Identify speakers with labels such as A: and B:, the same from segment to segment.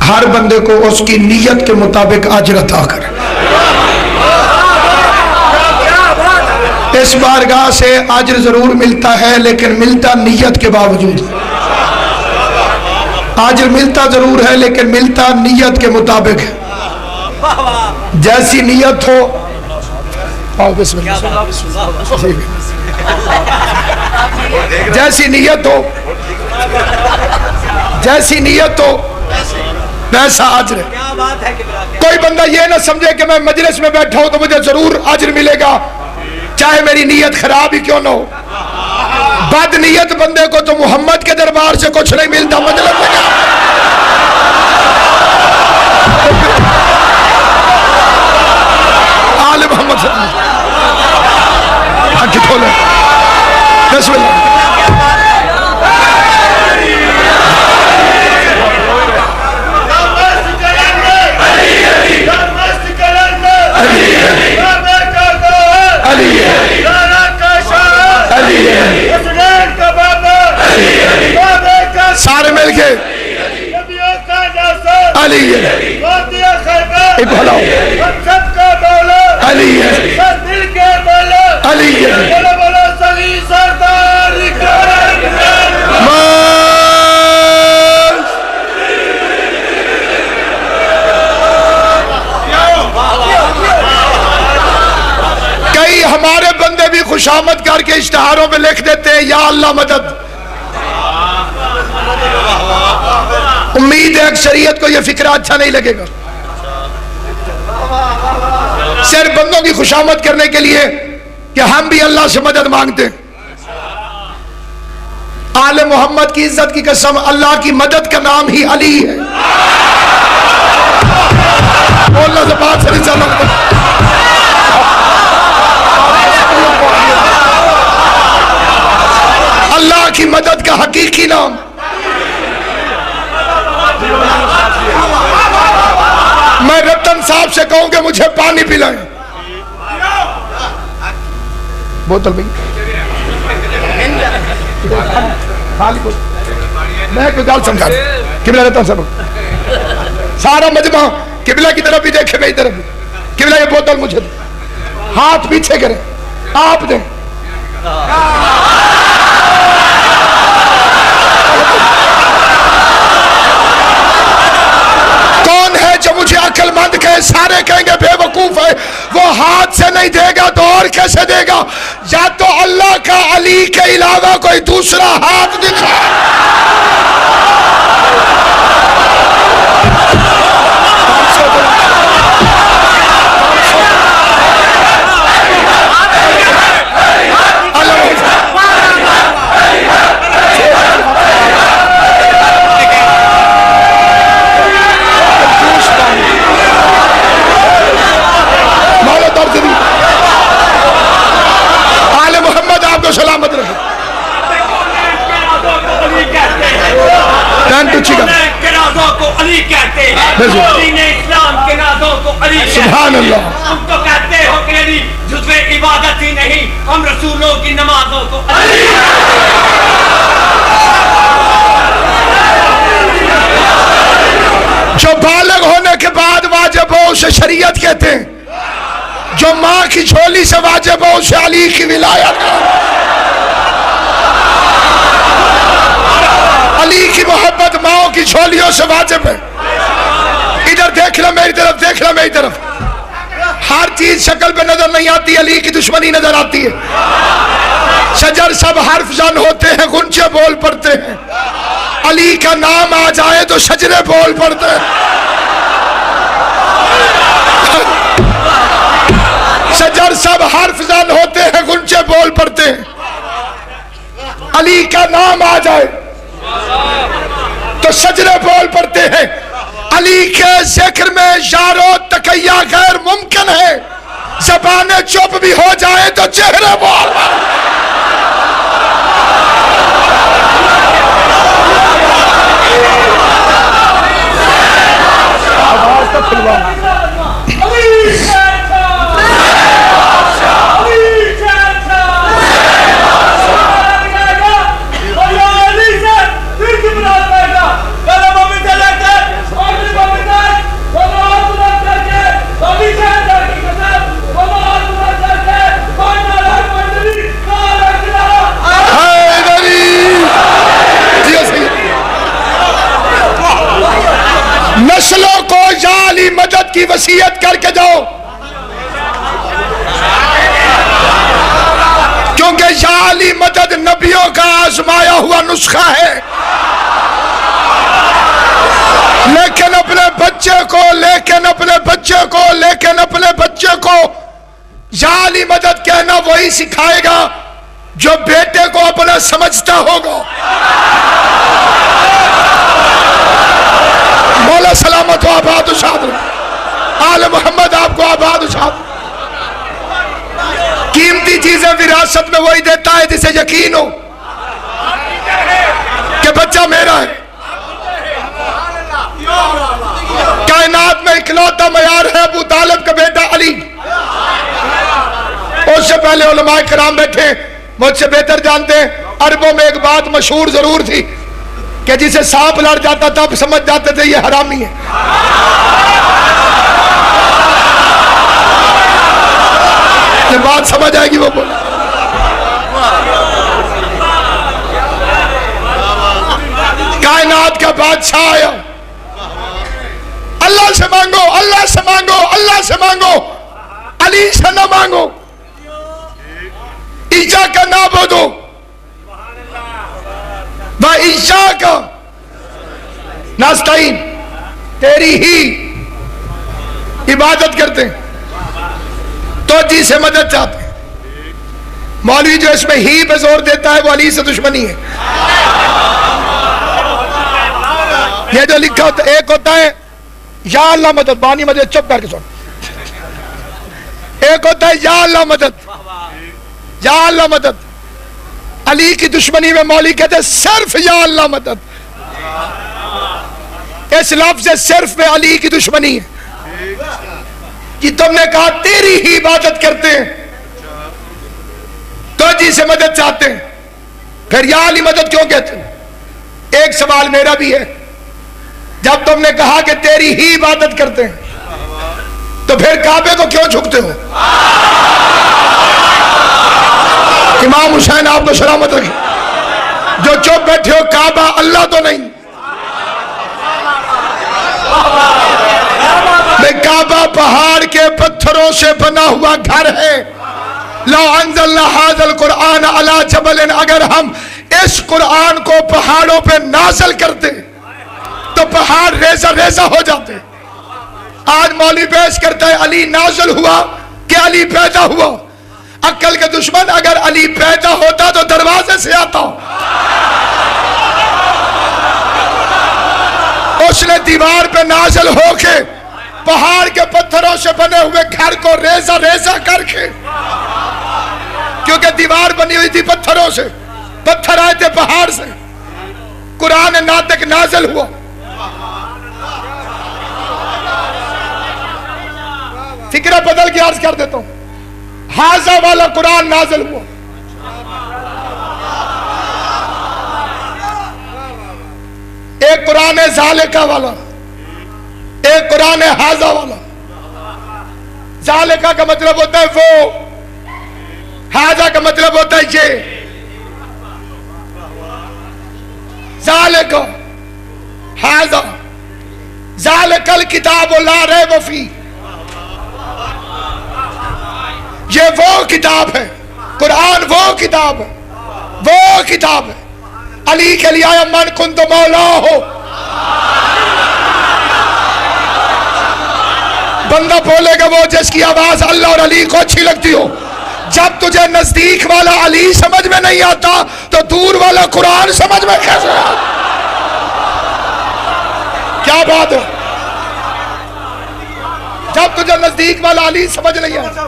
A: ہر بندے کو اس کی نیت کے مطابق اجر عطا کرے۔ اس بارگاہ سے اجر ضرور ملتا ہے لیکن ملتا نیت کے باوجود، اجر ملتا ضرور ہے لیکن ملتا نیت کے مطابق ہے۔ جیسی نیت ہو، آؤ بسم اللہ، جیسی نیت ہو، جیسی نیت ہو ویسا اجر ہے۔ کوئی بندہ یہ نہ سمجھے کہ میں مجلس میں بیٹھا ہوں تو مجھے ضرور اجر ملے گا چاہے میری نیت خراب ہی کیوں نہ ہو۔ بد نیت بندے کو تو محمد کے دربار سے کچھ نہیں ملتا، مجلس میں کیا آل محمد صلی اللہ آنکھ کھولے بسم اللہ۔ سارے مل کے علی ہے، بھلاؤ علی ہے، علی ہے، کئی ہمارے بندے بھی خوشامد کر کے اشتہاروں میں لکھ دیتے ہیں یا اللہ مدد۔ امید ہے اکثریت کو یہ فکرہ اچھا نہیں لگے گا، صرف بندوں کی خوشامد کرنے کے لیے کہ ہم بھی اللہ سے مدد مانگتے ہیں۔ آل محمد کی عزت کی قسم، اللہ کی مدد کا نام ہی علی ہے۔ اللہ سے بات سے نہیں چلا، اللہ کی مدد کا حقیقی نام۔ میں رتن صاحب سے کہوں کہ مجھے پانی پلائیں، بوتل بھی میں کوئی گال سمجھا قبلہ رتن صاحب، سارا مجمع قبلہ کی طرف بھی دیکھے، میری طرف بھی۔ قبلہ یہ بوتل مجھے دے، ہاتھ پیچھے کریں، آپ دیں۔ مجھے عقل مند کہے، سارے کہیں گے بے وقوف ہے، وہ ہاتھ سے نہیں دے گا تو اور کیسے دے گا؟ یا تو اللہ کا علی کے علاوہ کوئی دوسرا ہاتھ دکھا۔ سلامت رکھے، سبحان اللہ۔
B: ہم تو کہتے ہو کہ علی جزوِ عبادت ہی نہیں، ہم رسولوں کی نمازوں کو علی۔
A: جو بالغ ہونے کے بعد واجب ہو اسے شریعت کہتے ہیں، جو ماں کی جھولی سے واجب ہو اسے علی کی ولایت۔ علی کی محبت ماں کی جھولیوں سے واجب ہے۔ ادھر دیکھنا میری طرف، دیکھنا میری طرف۔ ہر چیز شکل پہ نظر نہیں آتی، علی کی دشمنی نظر آتی ہے۔ شجر سب حرف زن ہوتے ہیں، غنچے بول پڑتے ہیں، علی کا نام آ جائے تو شجرے بول پڑتے ہیں۔ شجر سب حرف زن ہوتے ہیں، غنچے بول پڑتے ہیں، علی کا نام آ جائے تو شجرے بول پڑتے ہیں۔ علی کے ذکر میں یار و تقیہ غیر ممکن ہے، زبانیں چپ بھی ہو جائے تو چہرے بول آواز تک کھلوا۔ نسلوں کو یا علی مدد کی وصیت کر کے جاؤ، کیونکہ یا علی مدد نبیوں کا آزمایا ہوا نسخہ ہے۔ لیکن اپنے بچے کو یا علی مدد کہنا وہی سکھائے گا جو بیٹے کو اپنا سمجھتا ہوگا۔ مولا سلامت و آباد و شاد آل محمد آپ کو آباد و شاد۔ قیمتی چیزیں وراثت میں وہی دیتا ہے جسے یقین ہو کہ بچہ میرا ہے۔ کائنات میں اکلوتا معیار ہے ابو طالب کا بیٹا علی۔ اس سے پہلے علماء کرام بیٹھے مجھ سے بہتر جانتے ہیں، عربوں میں ایک بات مشہور ضرور تھی کہ جسے سانپ لڑ جاتا تھا اب سمجھ جاتے تھے یہ حرامی ہے۔ یہ بات سمجھ آئے گی وہ بولے۔ کائنات کا بادشاہ آیا، اللہ سے مانگو، اللہ سے مانگو، اللہ سے مانگو، علی سے نہ مانگو۔ ایاک نعبد و ایاک نستعین، تیری ہی عبادت کرتے ہیں، تو جی سے مدد چاہتے ہیں۔ مولوی جو اس میں ہی پہ زور دیتا ہے وہ علی سے دشمنی ہے۔ یہ جو لکھا ہوتا ہے، ایک ہوتا ہے یا اللہ مدد، بانی مدد، چپ کر کے سن۔ ایک ہوتا ہے یا اللہ مدد، یا اللہ مدد۔ علی کی دشمنی میں مولوی کہتے ہیں صرف یا اللہ مدد۔ اس لفظ صرف میں علی کی دشمنی ہے کہ تم نے کہا تیری ہی عبادت کرتے ہیں تو جی سے مدد چاہتے ہیں، پھر یا علی مدد کیوں کہتے ہیں؟ ایک سوال میرا بھی ہے، جب تم نے کہا کہ تیری ہی عبادت کرتے ہیں تو پھر کعبے کو کیوں جھکتے ہو؟ امام حسین آپ کو سلامت رکھے، جو چپ بیٹھے ہو، کعبہ اللہ تو نہیں؟ کعبہ پہاڑ کے پتھروں سے بنا ہوا گھر ہے۔ لو انزلنا ھذا القرآن علی جبل، اگر ہم اس قرآن کو پہاڑوں پہ نازل کرتے تو پہاڑ ریزہ ریزہ ہو جاتے۔ آج مولوی بحث کرتا ہے علی نازل ہوا کہ علی پیدا ہوا۔ عقل کے دشمن، اگر علی پیدا ہوتا تو دروازے سے آتا، اس نے دیوار پہ نازل ہو کے پہاڑ کے پتھروں سے بنے ہوئے گھر کو ریزہ ریزہ کر کے، کیونکہ دیوار بنی ہوئی تھی پتھروں سے، پتھر آئے تھے پہاڑ سے، قرآن ناطق نازل ہوا۔ فکرہ بدل کے عرض کر دیتا ہوں، حاضہ والا قرآن نازل ہوا، ایک قرآن ذالکہ والا، ایک قرآن حاضہ والا۔ ذالکہ کا مطلب ہوتا ہے وہ، حاضہ کا مطلب ہوتا ہے یہ۔ ذالکہ حاضہ، ذالکہ الکتاب لا ریب فیہ، یہ وہ کتاب ہے، قرآن وہ کتاب ہے، وہ کتاب ہے۔ علی کے لیے آیا من کنت مولا ہو، بندہ بولے گا وہ جس کی آواز اللہ اور علی کو اچھی لگتی ہو۔ جب تجھے نزدیک والا علی سمجھ میں نہیں آتا تو دور والا قرآن سمجھ میں کیسے آتا؟ کیا بات ہے؟ جب تجھے نزدیک والا علی سمجھ نہیں آتا،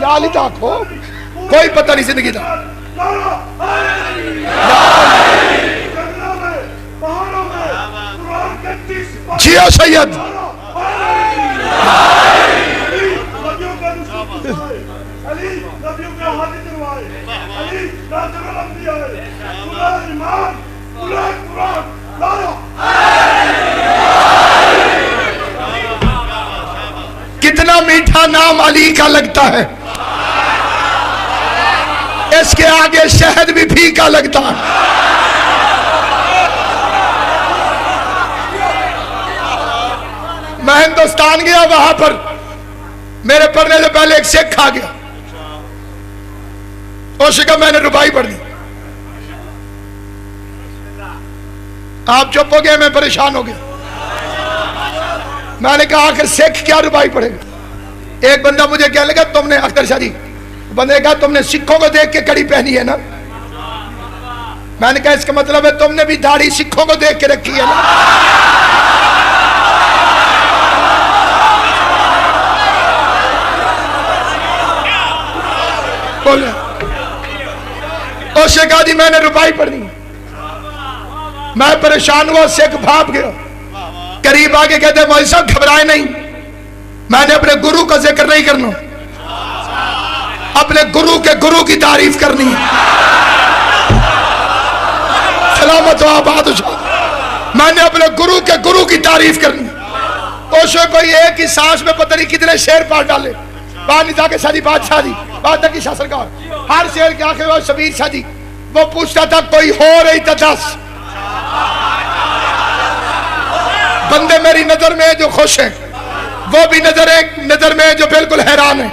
A: یا علی تاکو کوئی پتہ نہیں زندگی دا۔ جیو سید، پھیکا لگتا ہے، اس کے آگے شہد بھی پھیکا لگتا ہے۔ میں ہندوستان گیا، وہاں پر میرے پڑھنے سے پہلے ایک سکھ آ گیا، اس نے کہا میں نے روپائی پڑھ دی۔ آپ چپ ہو گئے، میں پریشان ہو گیا۔ میں نے کہا آخر سکھ کیا روپائی پڑھے گا؟ ایک بندہ مجھے کہنے لگا تم نے، اختر شاہ جی بندے نے کہا تم نے سکھوں کو دیکھ کے کڑی پہنی ہے نا؟ میں نے کہا اس کا مطلب ہے تم نے بھی داڑھی سکھوں کو دیکھ کے رکھی ہے نا؟ بولے اس نے کہا جی میں نے روپائی پڑھنی۔ میں پریشان ہوا، سکھ بھاپ گیا، قریب آگے کہتے ہیں مولوی صاحب گھبرائے نہیں، میں نے اپنے گرو کا ذکر نہیں کرنا، اپنے گرو کے گرو کی تعریف کرنی ہے۔ سلامت و آباد ہو جاؤ، میں نے اپنے گرو کے گرو کی تعریف کرنی ہے۔ اس میں کوئی ایک ہی سانس میں پتہ نہیں کتنے شعر پاٹ ڈالے، بات نظام کے شاہ جی، بادشاہ جی، بادشاہ کی شاہ سرکار، ہر شعر کے آخر وہ شبیر شاہ جی وہ پوچھتا تھا کوئی ہو رہی تھا 10 بندے میری نظر میں جو خوش ہیں، وہ بھی نظر میں جو بالکل حیران ہیں۔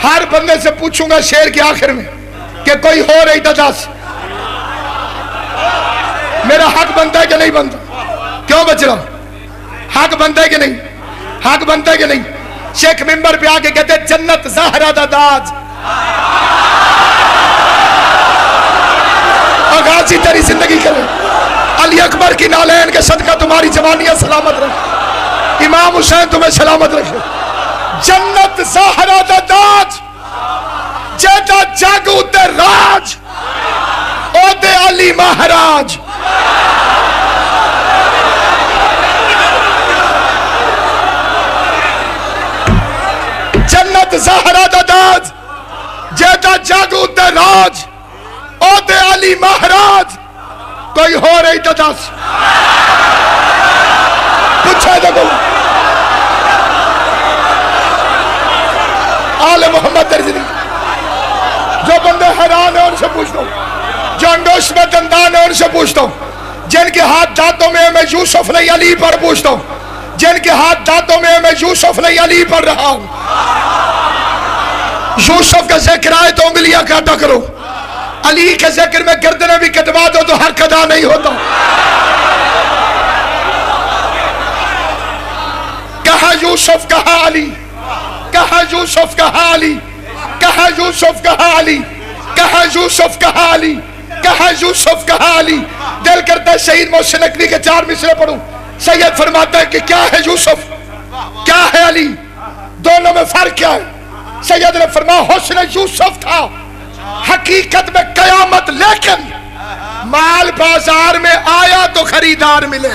A: ہر بندے سے پوچھوں گا شعر کے آخر میں کہ کوئی ہو رہی تھا 10، میرا حق بنتا ہے کہ نہیں بنتا؟ کیوں بچ رہا؟ حق بنتا ہے کہ نہیں؟ حق بنتا ہے کہ نہیں؟ شیخ ممبر پہ آگے کہتے ہیں جنت زہرا دا داج، آغازی تیری زندگی کرے، علی اکبر کی نالین کے صدقہ تمہاری جوانیاں سلامت رکھے، امام حسین تمہیں سلامت رکھے۔ جنت زہرا دا داج جیتا جاگو تے راج، او دے علی مہاراج۔ جنت زہرا دا داج جیتا جاگو تے راج، او دے علی مہاراج، کوئی ہو رہی تو 10 پوچھا دیکھو آل محمد ترزی۔ جو بندے حیران ہیں ان سے پوچھتا ہوں، جو انگوش میں دندان ہیں ان سے پوچھتا ہوں، جن کے ہاتھ دانتوں میں میں یوسف نہیں علی پر پوچھتا ہوں، جن کے ہاتھ دانتوں میں میں یوسف نہیں علی پر رہا ہوں۔ یوسف کا ذکر آئے تو انگلیاں کاٹا کرو، علی کے ذکر میں گردنیں بھی کٹوا دو تو حق ادا نہیں ہوتا۔ کہا یوسف کہا علی، کہا یوسف کہا علی، کہا یوسف کہا علی، کہا یوسف کہا علی، کہا یوسف کہا علی۔ دل کرتا ہے شہید محسن نقوی کے 4 مصرے پڑھوں۔ سید فرماتا ہے کہ کیا ہے یوسف، کیا ہے علی، دونوں میں فرق کیا ہے؟ سید نے فرمایا حسن یوسف تھا حقیقت میں قیامت، لیکن مال بازار میں آیا تو خریدار ملے۔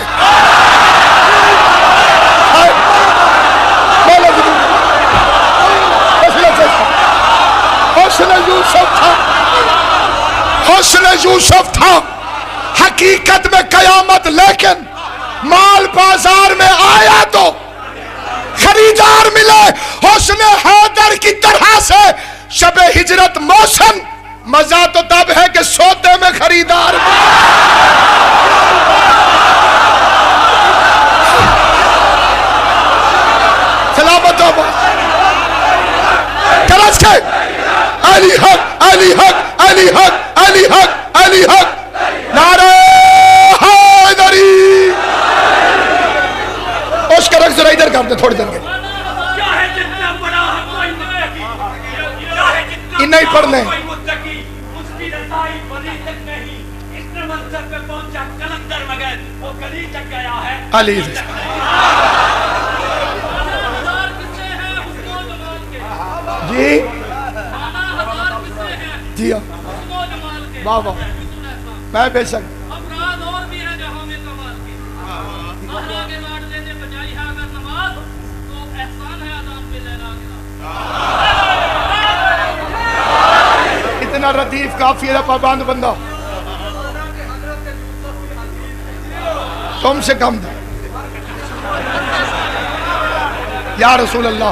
A: حسن یوسف تھا، حسن یوسف تھا حقیقت میں قیامت، لیکن مال بازار میں آیا تو خریدار ملے۔ حسن حیدر کی طرح سے شب ہجرت موسم، مزہ تو تب ہے کہ سوتے میں خریدار سلامت ہو کرس کے علی حق، علی حق، علی حق، علی حق، علی حق، نعرہ حیدری۔ اس کا رقص ذرا ادھر کرتے تھوڑی دیر کے نہیں پڑھنے علی جی جی واہ واہ، میں بے شک اتنا ردیف کافی ہے پابند بندہ تم سے کم تھا یا رسول اللہ۔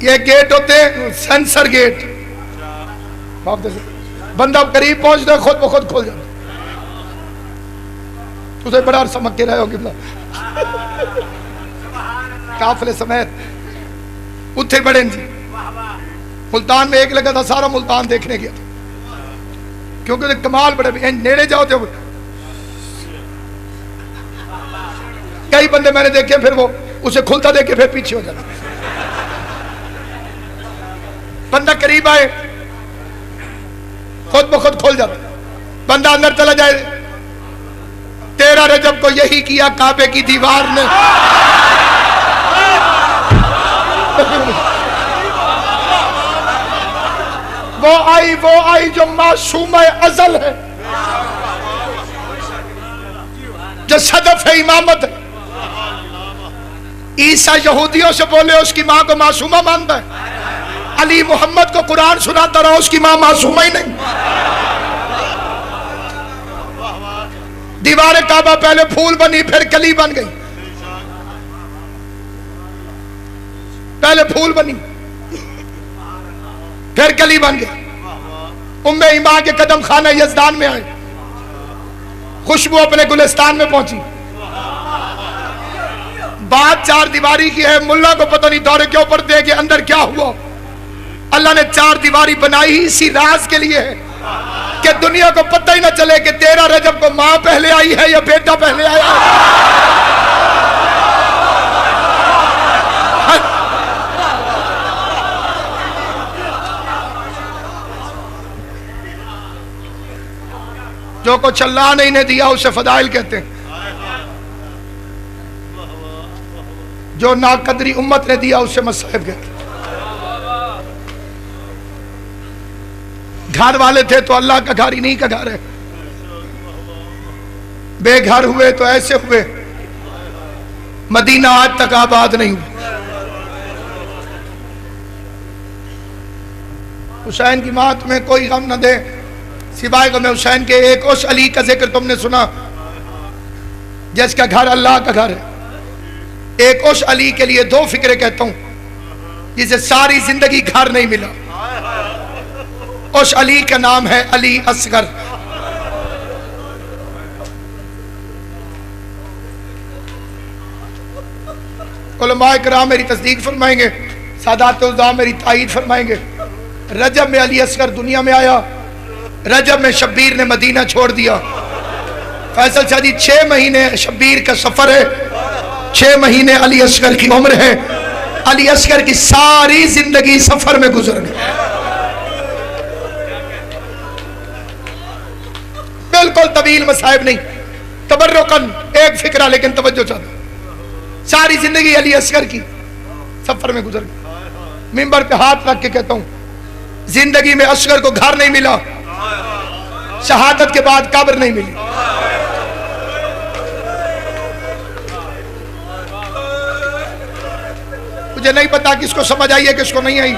C: یہ گیٹ ہوتے ہیں سینسر گیٹ، بندہ قریب پہنچتا ہے خود بخود کھول جاتا ہے. تجھے بڑا سمجھ کے رہے ہو قبلہ قافلے سمیت اتھے بڑے جی. ملتان میں ایک لگا تھا، سارا ملتان دیکھنے گیا تھا کیونکہ کمال بڑے نیڑے جاؤ تو کئی بندے میں نے دیکھے پھر وہ اسے کھلتا دیکھ کے پھر پیچھے ہو جاتا. بندہ قریب آئے خود بخود کھول جاتا. بندہ اندر چلا جائے 13 رجب کو یہی کیا کعبے کی دیوار نے. وہ آئی جو معصومہ ازل ہے، جو صدف ہے امامت ہے. عیسیٰ یہودیوں سے بولے اس کی ماں کو معصومہ مانتا ہے، علی محمد کو قرآن سناتا رہا اس کی ماں معصومہ ہی نہیں. دیوار کعبہ پہلے پھول بنی پھر کلی بن گئی. پہلے پھول بنی پھر کلی بن گئی. ام ایمان کے قدم خانہ یزدان میں آئے، خوشبو اپنے گلستان میں پہنچی. بات 4 دیواری کی ہے، ملا کو پتہ نہیں دورے کیوں پڑتے ہیں کہ اندر کیا ہوا. اللہ نے 4 دیواری بنائی ہی اسی راز کے لیے ہے کہ دنیا کو پتہ ہی نہ چلے کہ 13 رجب کو ماں پہلے آئی ہے یا بیٹا پہلے آیا ہے. جو کچھ اللہ نے انہیں دیا اسے فضائل کہتے ہیں، جو ناقدری امت نے دیا اسے مصائب کہتے ہیں. گھر والے تھے تو اللہ کا گھر ہی نہیں کا گھر ہے، بے گھر ہوئے تو ایسے ہوئے مدینہ آج تک آباد نہیں ہوئے. حسین کی ماں تمہیں کوئی غم نہ دے سوائے غم حسین کے. ایک اس علی کا ذکر تم نے سنا جس کا گھر اللہ کا گھر ہے. ایک اس علی کے لیے 2 فکرے کہتا ہوں جسے ساری زندگی گھر نہیں ملا. اس علی کا نام ہے علی اصغر. علماء کرام میری تصدیق فرمائیں گے، سادات العلماء میری تائید فرمائیں گے. رجب میں علی اصغر دنیا میں آیا، رجب میں شبیر نے مدینہ چھوڑ دیا. فیصل شاہ جی 6 مہینے شبیر کا سفر ہے، 6 مہینے علی اصغر کی عمر ہے. علی اصغر کی ساری زندگی سفر میں گزر گئی. بالکل طویل مصائب نہیں، تبرکن ایک فکرہ لیکن توجہ چاہتا. ساری زندگی علی اصغر کی سفر میں گزر گئی. منبر پہ ہاتھ رکھ کے کہتا ہوں زندگی میں اصغر کو گھر نہیں ملا، شہادت کے بعد قبر نہیں ملی. مجھے نہیں پتا کس کو سمجھ آئی ہے کس کو نہیں آئی.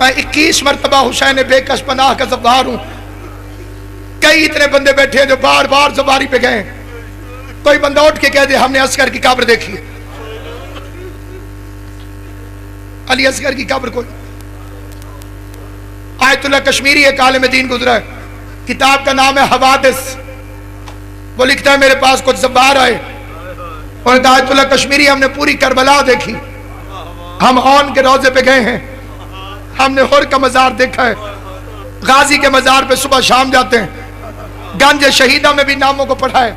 C: میں 21 مرتبہ حسین بے کس پناہ کا زبار ہوں. کئی اتنے بندے بیٹھے ہیں جو بار بار زباری پہ گئے ہیں. کوئی بندہ اٹھ کے کہہ دے ہم نے اصغر کی قبر دیکھی ہے. علی اصغر کی قبر کوئی. آیت اللہ کشمیری ایک عالم دین گزرا ہے، کتاب کا نام ہے حوادث. وہ لکھتا ہے میرے پاس کچھ زبار آئے اور آیت اللہ کشمیری ہم نے پوری کربلا دیکھی. ہم اون کے روضے پہ گئے ہیں، ہم نے ہر کا مزار دیکھا ہے، غازی کے مزار پہ صبح شام جاتے ہیں. گنج شہیدہ میں بھی ناموں کو پڑھا ہے.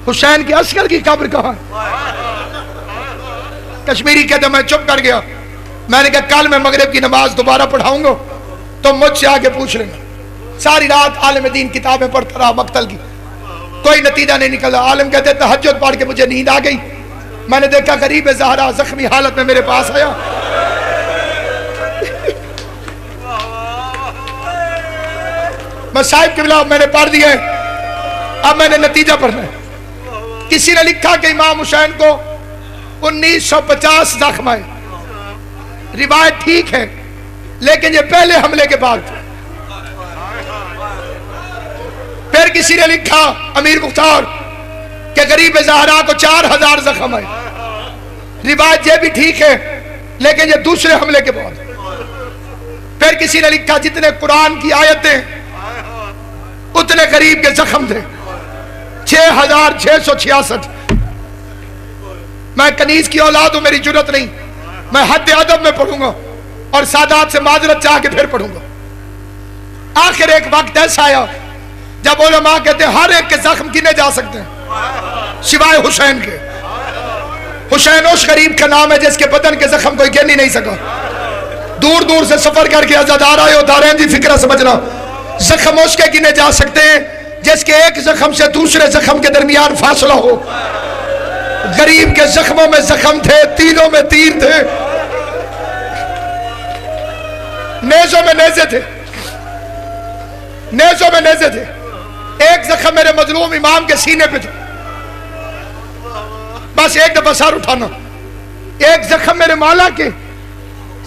C: حسین کے اصغر کی قبر کہاں ہے؟ کشمیری کہتا میں چپ کر گیا. میں نے کہا کل میں مغرب کی نماز دوبارہ پڑھاؤں گا تو مجھ سے آگے پوچھ لینا. ساری رات عالم دین کتابیں پڑھتا رہا مقتل کی، کوئی نتیجہ نہیں نکلا. عالم کہتے تہجد پڑھ کے مجھے نیند آ گئی. میں نے دیکھا غریب زہرا زخمی حالت میں میرے پاس آیا. مصائب قبلہ میں نے پڑھ دیے، اب میں نے نتیجہ پڑھنا ہے. کسی نے لکھا کہ امام حسین کو 1950 زخم آئے. روایت ٹھیک ہے لیکن یہ پہلے حملے کے بعد. پھر کسی نے لکھا امیر مختار کہ غریب زہرا کو 4000 زخم آئے. روایت یہ بھی ٹھیک ہے لیکن یہ دوسرے حملے کے بعد پھر کسی نے لکھا جتنے قرآن کی آیتیں اتنے غریب کے زخم تھے 6666۔ میں کنیز کی اولاد ہوں، میری جرت نہیں، میں حد ادب میں پڑھوں گا اور سادات سے معذرت چاہ کے پھر پڑھوں گا۔ آخر ایک وقت ایسا آیا جب علماء کہتے ہیں ہر ایک کے زخم گنے جا سکتے ہیں سوائے حسین کے۔ حسین اس غریب کا نام ہے جس کے بدن کے زخم کوئی گن ہی نہیں سکا، دور دور سے سفر کر کے عزادار آئے ہو، دارین دی فکرہ سمجھنا، زخم اس کے گنے جا سکتے ہیں جس کے ایک زخم سے دوسرے زخم کے درمیان فاصلہ ہو۔ غریب کے زخموں میں زخم تھے، تیروں میں تیر تھے، نیزوں میں نیزے تھے، نیزوں میں نیزے تھے۔ ایک زخم میرے مظلوم امام کے سینے پہ تھا، بس ایک دفعہ سر اٹھانا۔ ایک زخم میرے مولا کے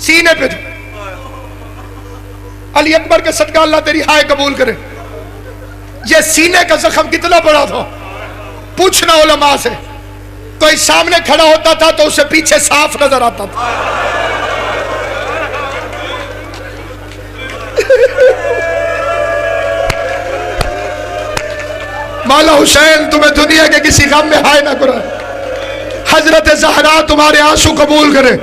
C: سینے پہ تھا۔ علی اکبر کے صدقہ اللہ تیری ہائے قبول کرے۔ یہ سینے کا زخم کتنا بڑا تھا پوچھنا علماء سے، کوئی سامنے کھڑا ہوتا تھا تو اسے پیچھے صاف نظر آتا تھا۔ مولا حسین تمہیں دنیا کے کسی غم میں ہائے نہ کرے، حضرت زہرا تمہارے آنسو قبول کرے۔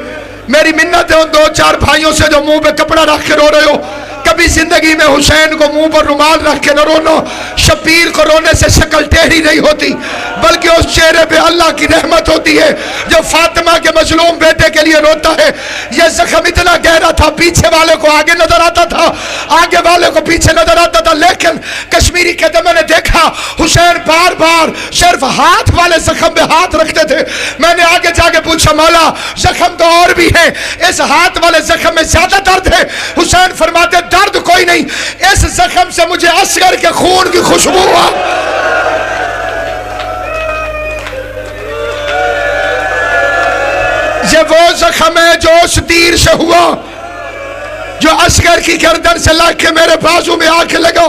C: میری منت ہے ان دو چار بھائیوں سے جو منہ پہ کپڑا رکھ کے رو رہے ہو، کبھی زندگی میں حسین کو منہ پر رومال رکھ کے نہ رونا۔ شبیر کو رونے سے شکل ٹیڑھی نہیں ہوتی، بلکہ اس چہرے پہ اللہ کی رحمت ہوتی ہے جو فاطمہ کے مظلوم بیٹے کے لیے روتا ہے۔ یہ زخم اتنا گہرا تھا، پیچھے والے کو آگے نظر آتا تھا، آگے والے کو پیچھے نظر آتا تھا، لیکن کشمیری کہتے میں نے دیکھا حسین بار بار صرف ہاتھ والے زخم پہ ہاتھ رکھتے تھے۔ میں نے آگے جا کے پوچھا مولا زخم تو اور بھی ہے، اس ہاتھ والے زخم میں زیادہ درد ہے؟ حسین فرماتے درد کوئی نہیں، اس زخم سے مجھے اصغر کے خون کی خوشبو ہوا۔ یہ وہ زخم ہے جو اس تیر سے ہوا جو اصغر کی گردن سے لگ کے میرے بازو میں آ کے لگا۔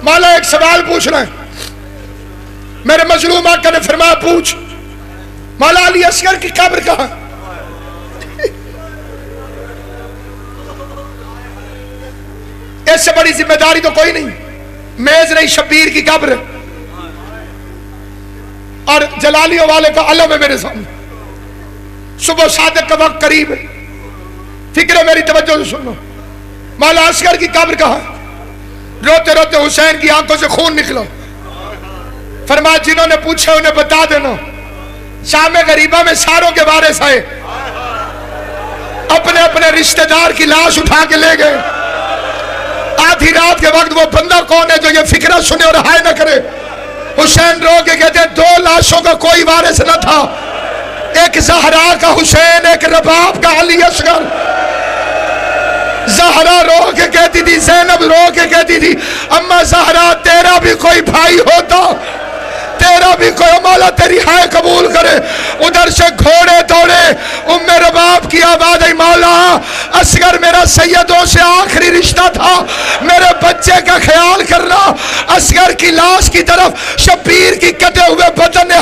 C: مولا ایک سوال پوچھنا ہے، میرے مظلوم آقا نے فرمایا پوچھ۔ مولا علی اصغر کی قبر کہاں؟ اس سے بڑی ذمہ داری تو کوئی نہیں، میز نہیں شبیر کی قبر ہے، اور جلالیوں والے کا علم ہے میرے سامنے۔ صبح صادق کا وقت قریب ہے، فکر ہے میری توجہ سے سنو۔ مولا اصغر کی قبر کہاں؟ روتے روتے حسین کی آنکھوں سے خون نکلا۔ فرمایا جنہوں نے پوچھا انہیں بتا دینا، شام غریبہ میں ساروں کے وارث آئے، اپنے اپنے رشتہ دار کی لاش اٹھا کے لے گئے۔ آدھی رات کے وقت وہ بندہ کون ہے جو یہ فکرہ سنے اور ہائے نہ کرے؟ حسین رو کے کہتے ہیں دو لاشوں کا کوئی وارث نہ تھا، ایک زہرا کا حسین، ایک رباب کا علی اصغر۔ زہرا رو کے کہتی تھی، زینب رو کے کہتی تھی اما زہرا تیرا بھی کوئی بھائی ہوتا، تیرا بھی کوئی، مولا تیری ہائے قبول کرے۔ ادھر سے گھوڑے دوڑے، ام رباب کی آواز آئی مولا اصغر میرا سیدوں سے آخری رشتہ تھا، میرے بچے کا خیال کرنا۔ اصغر کی لاش کی طرف شبیر کی کٹے ہوئے بدن نے